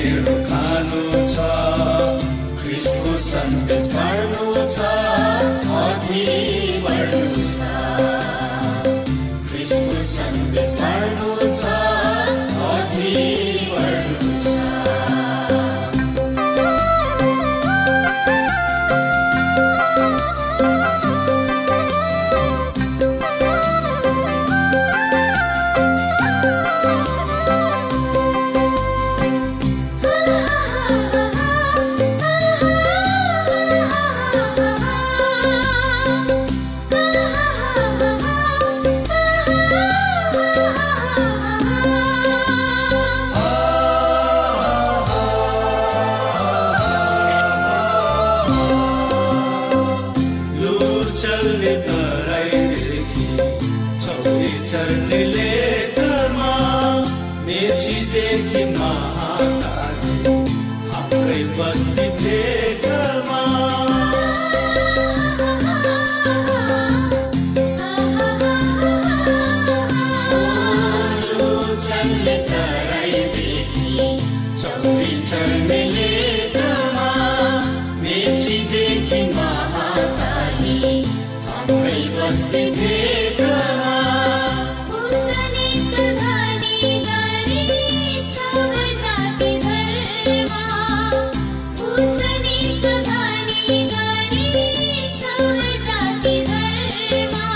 ढिँडो खानु छ, ख्रीष्टको सन्देश बाँड्नु छ, अघि बढ्नु छ। ख्रीष्टको सन्देश बाँड्नु छ, अघि बढ्नु छ। चल्ने तराईदेखि छौरी चल्ने लेखमा, मेचीदेखि महाकाली हाम्रै बस्ती भेगमा। चल्ने तराईदेखि छौरी चल्ने लेखमा, मेचीदेखि महाकाली हाम्रै बस्ती भेगमा। उच्च नीच धनी गरिब सबै जाति धर्ममा, उच्च नीच धनी गरिब सबै जाति धर्ममा।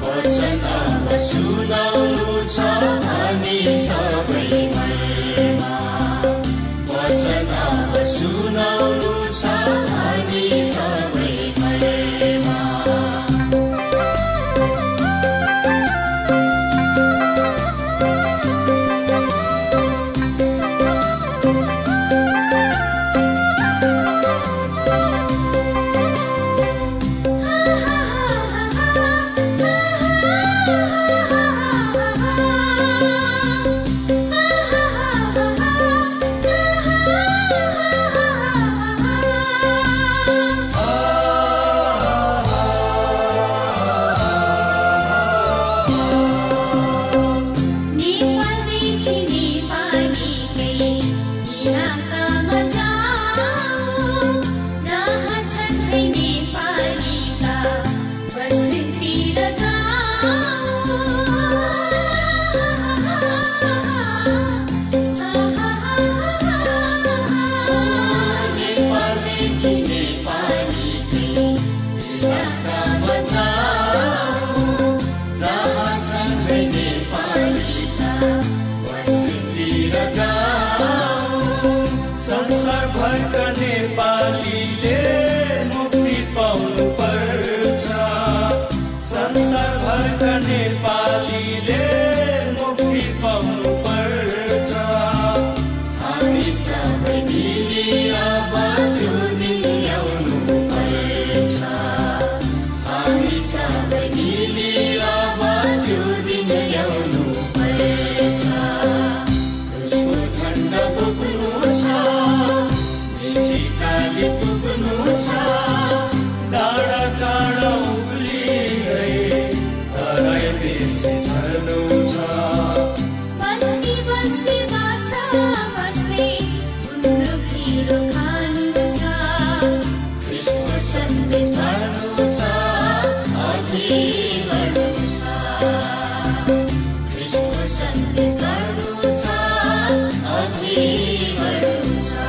वचन अब सुनाउनु छ हामी सबै मनमा, वचन अब सुनाउनु छ हामी सबै मनमा। संसारभरका नेपालीले मुक्ति पाउनु पर्छ, संसारभरका नेपालीले मुक्ति पाउनु पर्छ। हामी सबै मिली अब त्यो दिन ल्याउनु पर्छ, हामी सबै मिली अब त्यो दिन ल्याउनु पर्छ। उसको झन्डा बोक्नु छ, काली पुग्नु छ, डाँडा डाँडा उक्लिँदै तराई बेसी झर्नु छ। बस्ती बस्ती बासा बस्ने गुन्द्रुक ढिँडो खानु छ, ख्रीष्टको सन्देश बाँड्नु छ, अघि बढ्नु छ। ख्रीष्टको सन्देश बाँड्नु छ, अघि बढ्नु छ।